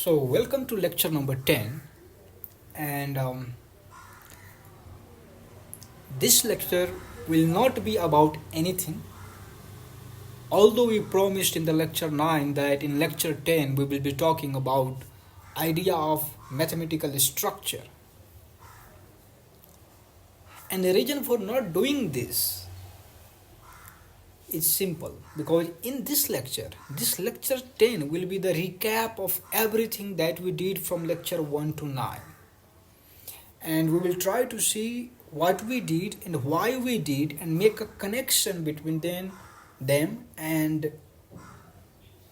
So, welcome to lecture number 10. And this lecture will not be about anything. Although we promised in the lecture 9 that in lecture 10 we will be talking about idea of mathematical structure. And the reason for not doing this is simple, because in this lecture 10 will be the recap of everything that we did from lecture 1 to 9. And we will try to see what we did and why we did and make a connection between them and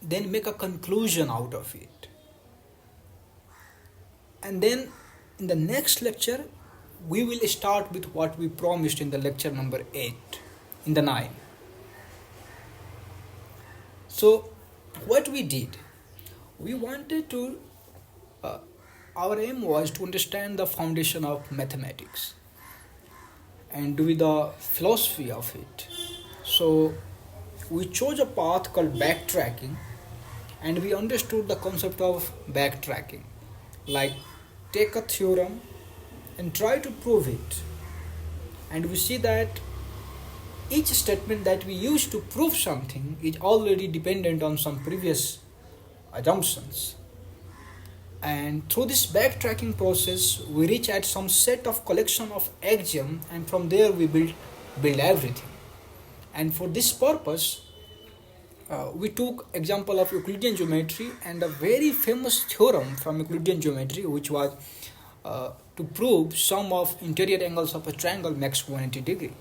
then make a conclusion out of it. And then in the next lecture we will start with what we promised in the lecture number 8 in the 9. So what we did, we wanted to our aim was to understand the foundation of mathematics and with the philosophy of it. So we chose a path called backtracking, and we understood the concept of backtracking, like take a theorem and try to prove it. And we see that each statement that we use to prove something is already dependent on some previous assumptions. And through this backtracking process we reach at some set of collection of axioms, and from there we build everything. And for this purpose we took example of Euclidean geometry and a very famous theorem from Euclidean geometry, which was to prove sum of interior angles of a triangle makes 180 degree.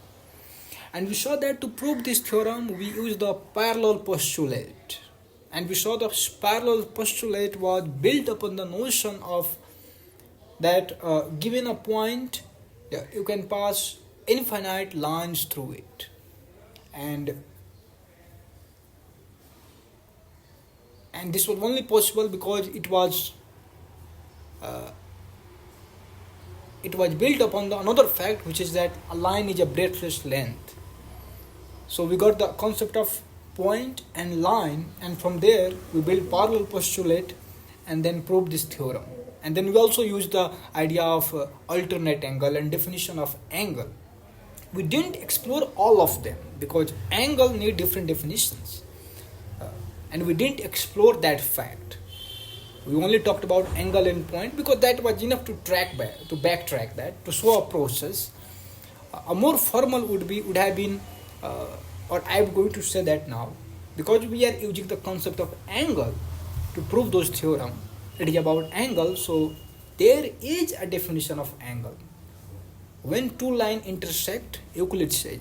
And we saw that to prove this theorem we used the parallel postulate. And we saw the parallel postulate was built upon the notion of that given a point, you can pass infinite lines through it. And this was only possible because it was built upon the another fact, which is that a line is a breadthless length. So we got the concept of point and line, and from there we build parallel postulate and then prove this theorem. And then we also use the idea of alternate angle and definition of angle. We didn't explore all of them because angle need different definitions, and we didn't explore that fact. We only talked about angle and point because that was enough to backtrack that, to show a process. A more formal would have been or I'm going to say that now, because we are using the concept of angle to prove those theorem. It is about angle, so there is a definition of angle. When two lines intersect, Euclid says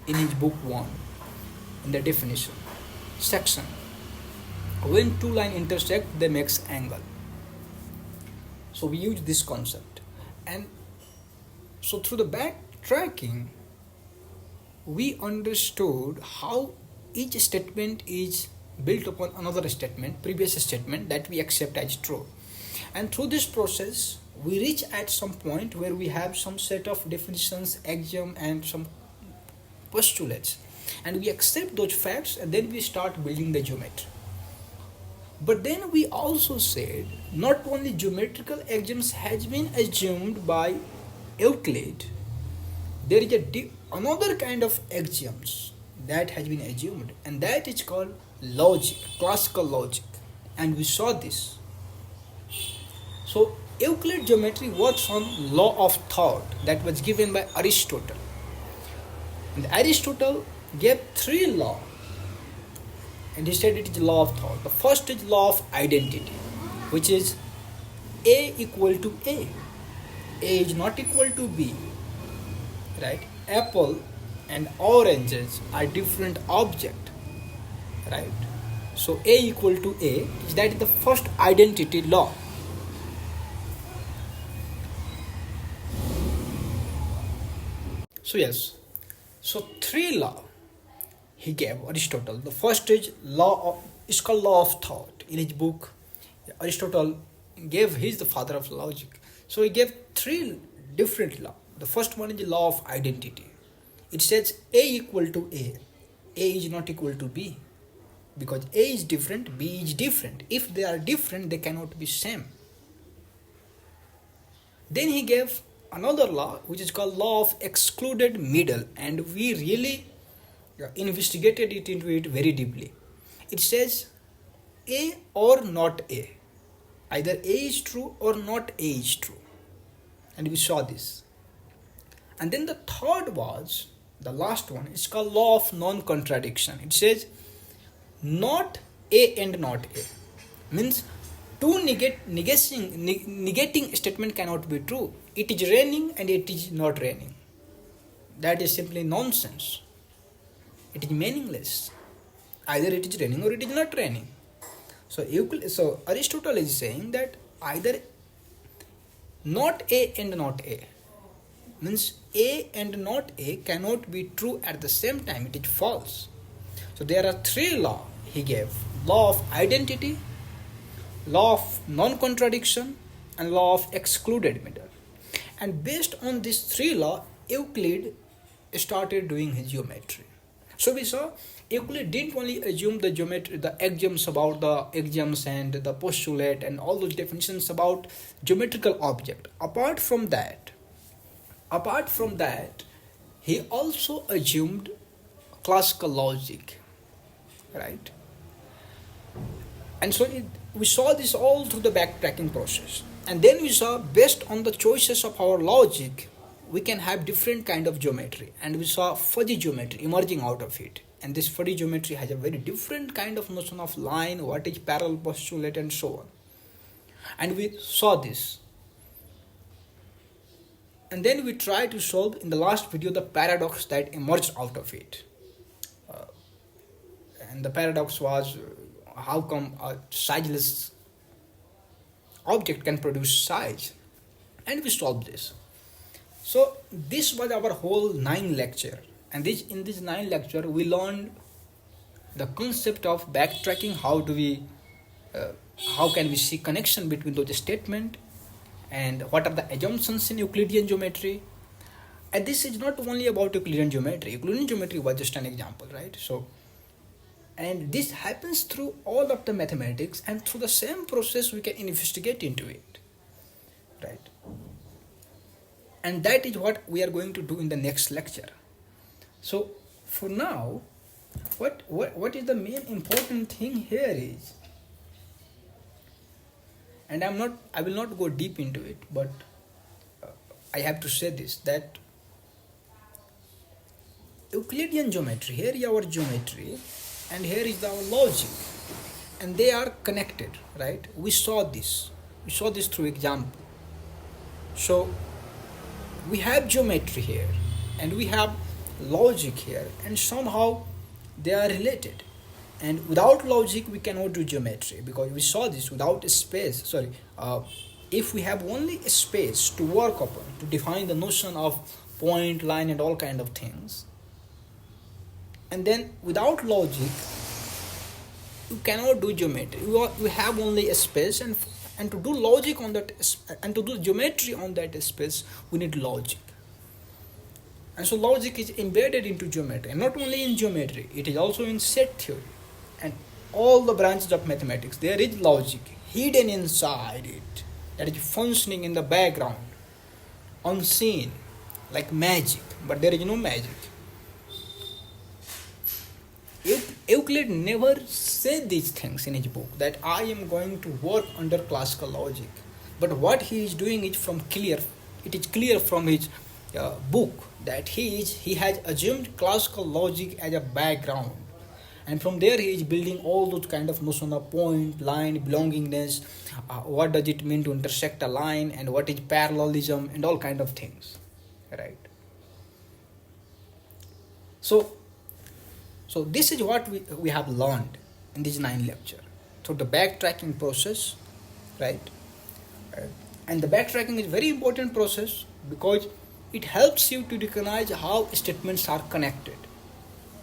in his book 1, in the definition section, when two lines intersect they makes angle. So we use this concept. And so through the backtracking we understood how each statement is built upon another statement, previous statement that we accept as true. And through this process we reach at some point where we have some set of definitions, axiom and some postulates, and we accept those facts, and then we start building the geometry. But then we also said not only geometrical axioms has been assumed by Euclid, there is another kind of axioms that has been assumed, and that is called logic, classical logic. And we saw this. So Euclid geometry works on law of thought that was given by Aristotle. And Aristotle gave 3 laws, and he said it is law of thought. The first is law of identity, which is A equal to A. A is not equal to B. Right? Apple and oranges are different object. Right? So A equal to A, that is the first identity law. So yes, so 3 law he gave Aristotle. The first is is called law of thought. In his book, Aristotle he's the father of logic. So he gave 3 different law. The first one is the law of identity. It says A equal to A. A is not equal to B. because A is different, B is different. If they are different, they cannot be same. Then he gave another law which is called law of excluded middle, and we really investigated it into it very deeply. It says A or not A. Either A is true or not A is true. And we saw this. And then the third was, the last one, it's called law of non-contradiction. It says not A and not A. Means two negating statement cannot be true. It is raining and it is not raining. That is simply nonsense. It is meaningless. Either it is raining or it is not raining. So Aristotle is saying that either not A and not A, means A and not A cannot be true at the same time. It is false. So there are three laws he gave: law of identity, law of non-contradiction, and law of excluded middle. And based on these three laws, Euclid started doing his geometry. So we saw Euclid didn't only assume the geometry, the axioms about the axioms and the postulate and all those definitions about geometrical object. Apart from that, he also assumed classical logic, right? And so we saw this all through the backtracking process. And then we saw, based on the choices of our logic, we can have different kind of geometry. And we saw fuzzy geometry emerging out of it. And this fuzzy geometry has a very different kind of notion of line, what is parallel postulate, and so on. And we saw this. And then we tried to solve in the last video the paradox that emerged out of it. And the paradox was, how come a sizeless object can produce size? And we solved this. So this was our whole 9 lecture. And in this 9 lecture, we learned the concept of backtracking. How can we see connection between those statements, and what are the assumptions in Euclidean geometry. And this is not only about Euclidean geometry. Euclidean geometry was just an example, right? So, and this happens through all of the mathematics, and through the same process we can investigate into it, right? And that is what we are going to do in the next lecture. So for now, what is the main important thing here is, and I will not go deep into it, but I have to say this, that Euclidean geometry, here is our geometry, and here is our logic, and they are connected, right? We saw this through example. So we have geometry here, and we have logic here, and somehow they are related. And without logic we cannot do geometry, because we saw this, without a space, if we have only a space to work upon to define the notion of point, line, and all kind of things, and then without logic you cannot do geometry. You have only a space, and to do logic on that, and to do geometry on that space, we need logic. And so logic is embedded into geometry, and not only in geometry, it is also in set theory and all the branches of mathematics. There is logic hidden inside it, that is functioning in the background, unseen, like magic, but there is no magic. Euclid never said these things in his book, that I am going to work under classical logic. But what he is doing is it is clear from his book that he has assumed classical logic as a background, and from there he is building all those kind of notion of point, line, belongingness, what does it mean to intersect a line, and what is parallelism, and all kind of things, right? So this is what we have learned in this 9 lecture through the backtracking process, right? And the backtracking is very important process, because it helps you to recognize how statements are connected,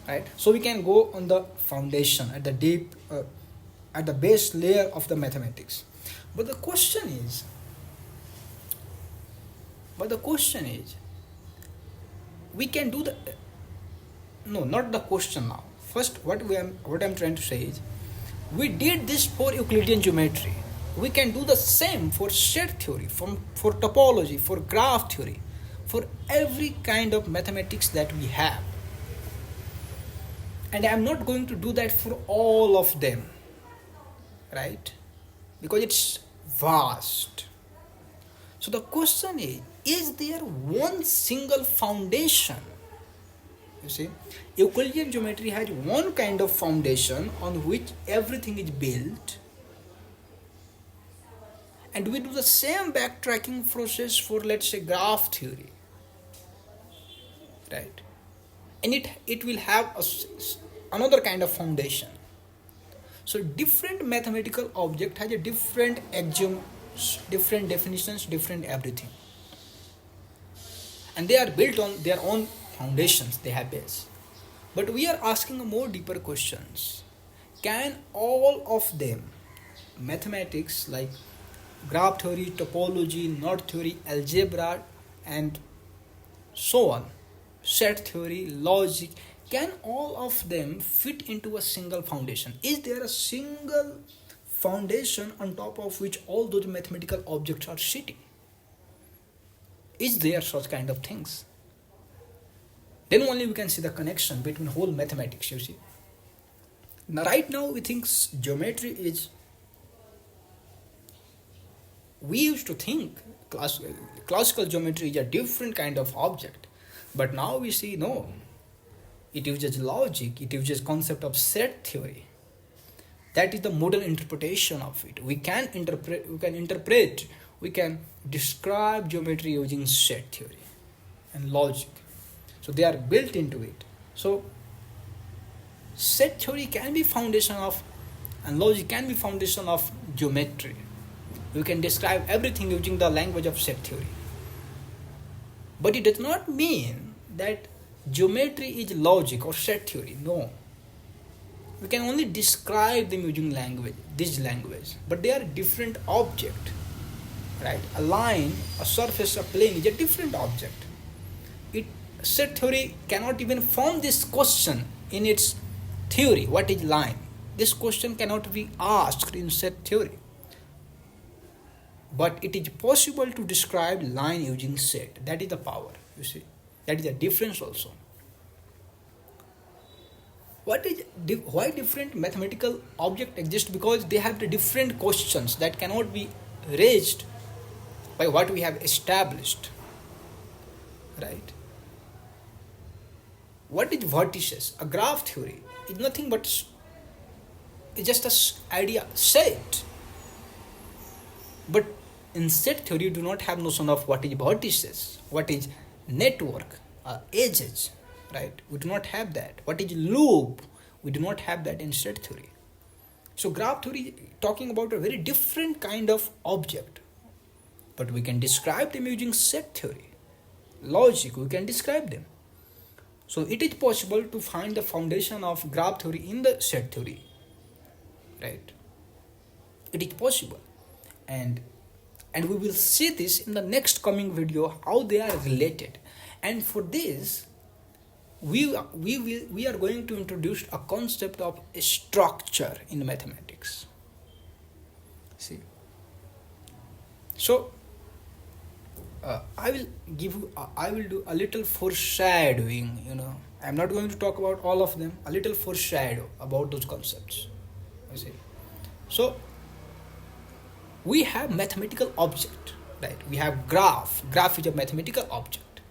right? So we can go on the foundation, at the deep, at the base layer of the mathematics. But the question is, we can do the, no, not the question now. First, what I'm trying to say is, We did this for Euclidean geometry. We can do the same for set theory, for topology, for graph theory, for every kind of mathematics that we have. And I am not going to do that for all of them, right? Because it's vast. So the question is there one single foundation? You see, Euclidean geometry has one kind of foundation on which everything is built, and we do the same backtracking process for, let's say, graph theory, right? And it will have another kind of foundation. So different mathematical object has a different axioms, different definitions, different everything, and they are built on their own foundations, they have base. But we are asking more deeper questions. Can all of them, mathematics like graph theory, topology, knot theory, algebra, and so on, set theory, logic, can all of them fit into a single foundation? Is there a single foundation on top of which all those mathematical objects are sitting? Is there such kind of things? Then only we can see the connection between whole mathematics, you see. Now, right now we think geometry is, we used to think classical geometry is a different kind of object. But now we see, no, it uses logic, it uses concept of set theory. That is the modern interpretation of it. We can interpret, we can describe geometry using set theory and logic. So they are built into it. So set theory can be foundation of, and logic can be foundation of geometry. You can describe everything using the language of set theory. But it does not mean that geometry is logic or set theory. No. We can only describe them using this language. But they are different object. Right? A line, a surface, a plane is a different object. Set theory cannot even form this question in its theory. What is line? This question cannot be asked in set theory. But it is possible to describe line using set. That is the power, you see. That is the difference also. Why different mathematical objects exist? Because they have the different questions that cannot be raised by what we have established. Right? What is vertices? A graph theory is nothing but it's just an idea set. But in set theory, you do not have notion of what is vertices, what is network, edges, right? We do not have that. What is loop? We do not have that in set theory. So graph theory talking about a very different kind of object. But we can describe them using set theory. Logic, we can describe them. So it is possible to find the foundation of graph theory in the set theory, right? It is possible, and we will see this in the next coming video how they are related. And for this, we are going to introduce a concept of a structure in mathematics. See, so I will do a little foreshadowing, I'm not going to talk about all of them, a little foreshadow about those concepts. You see. So we have mathematical object, right? We have graph is a mathematical object.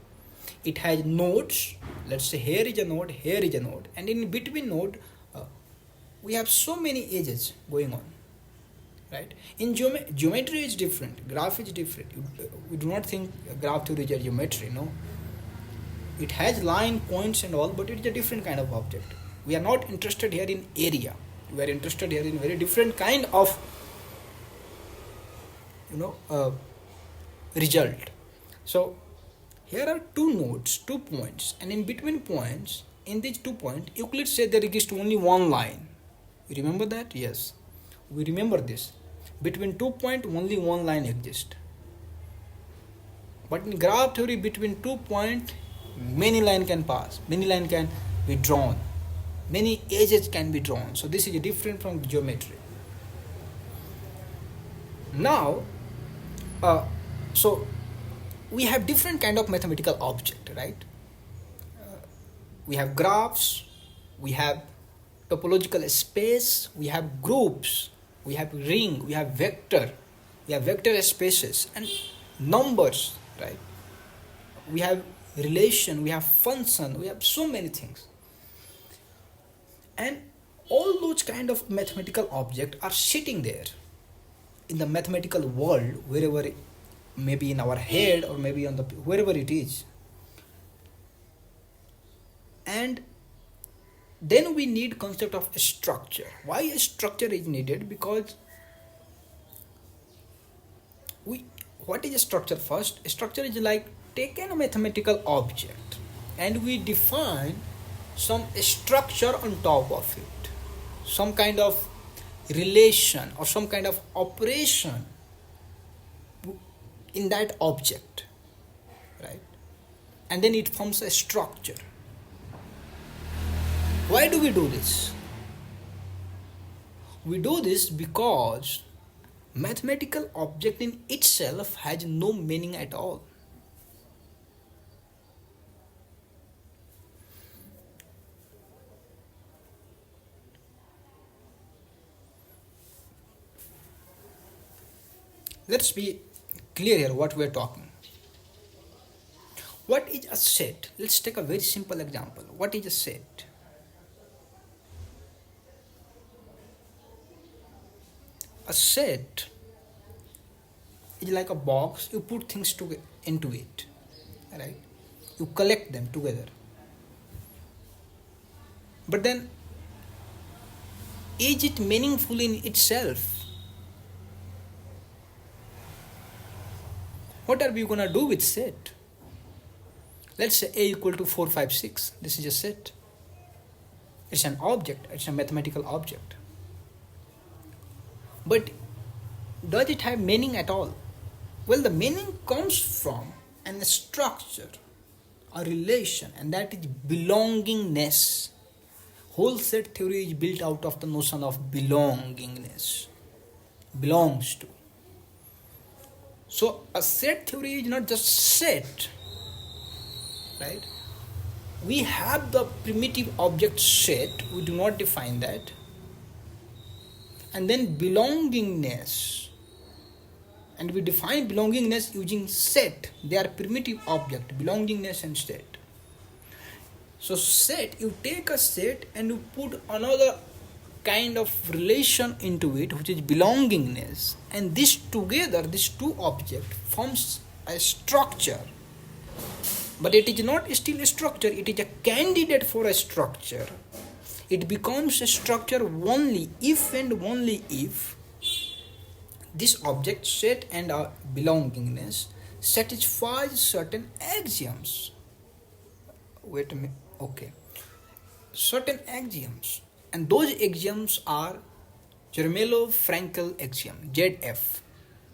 It has nodes. Let's say here is a node, here is a node, and in between node we have so many edges going on. Right? In geometry is different, graph is different. We do not think graph theory is a geometry, no. It has line, points and all, but it is a different kind of object. We are not interested here in area. We are interested here in very different kind of result. So here are two nodes, 2 points, and in between points, in these 2 points, Euclid said there exists only one line. You remember that? Yes. We remember this. Between 2 points, only one line exists. But in graph theory, between 2 points, many lines can pass, many lines can be drawn, many edges can be drawn. So this is different from geometry. Now, so we have different kind of mathematical object, right? We have graphs, we have topological space, we have groups, we have ring, we have vector spaces, and numbers, right? We have relation, we have function, we have so many things. And all those kind of mathematical objects are sitting there in the mathematical world, wherever, maybe in our head or maybe on the wherever it is. And then we need concept of structure. Why a structure is needed? Because what is a structure? First, a structure is like taken a mathematical object and we define some structure on top of it, some kind of relation or some kind of operation in that object, right? And then it forms a structure. Why do we do this? We do this because mathematical object in itself has no meaning at all. Let's be clear here what we are talking. What is a set? Let's take a very simple example. What is a set? A set is like a box. You put things into it, right? You collect them together. But then, is it meaningful in itself? What are we gonna do with set? Let's say A equal to 4, 5, 6. This is a set. It's an object. It's a mathematical object. But does it have meaning at all? Well, the meaning comes from a structure, a relation, and that is belongingness. Whole set theory is built out of the notion of belongingness. Belongs to. So a set theory is not just set, right? We have the primitive object set, we do not define that. And then belongingness. And we define belongingness using set. They are primitive object, belongingness and set. So set, you take a set and you put another kind of relation into it, which is belongingness, and this together, these two objects forms a structure. But it is not still a structure, it is a candidate for a structure. It becomes a structure only if and only if this object set and our belongingness satisfies certain axioms. Wait a minute, okay. Certain axioms. And those axioms are Jermelo-Frankel axiom, ZF,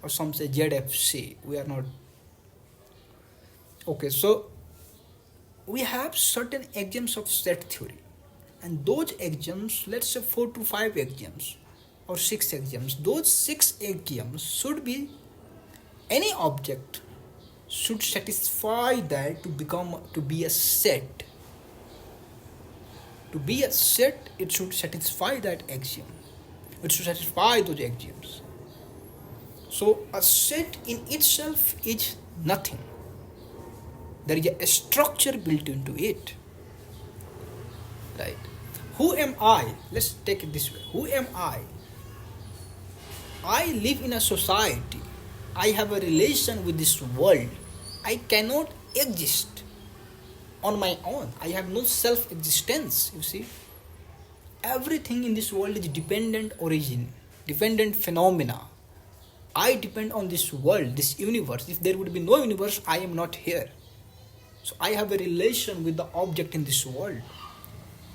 or some say ZFC. We are not. Okay, so we have certain axioms of set theory. And those axioms, let's say 4 to 5 axioms or 6 axioms, those 6 axioms should be, any object should satisfy that to be a set. To be a set, it should satisfy that axiom. It should satisfy those axioms. So a set in itself is nothing. There is a structure built into it. Right? Who am I? Let's take it this way. Who am I? I live in a society. I have a relation with this world. I cannot exist on my own. I have no self-existence, you see. Everything in this world is dependent origin, dependent phenomena. I depend on this world, this universe. If there would be no universe, I am not here. So I have a relation with the object in this world.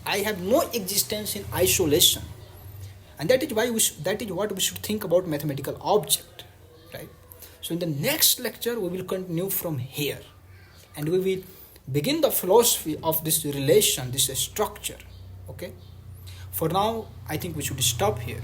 I have no existence in isolation. And that is what we should think about mathematical object, right? So in the next lecture, we will continue from here. And we will begin the philosophy of this relation, this structure, okay? For now, I think we should stop here.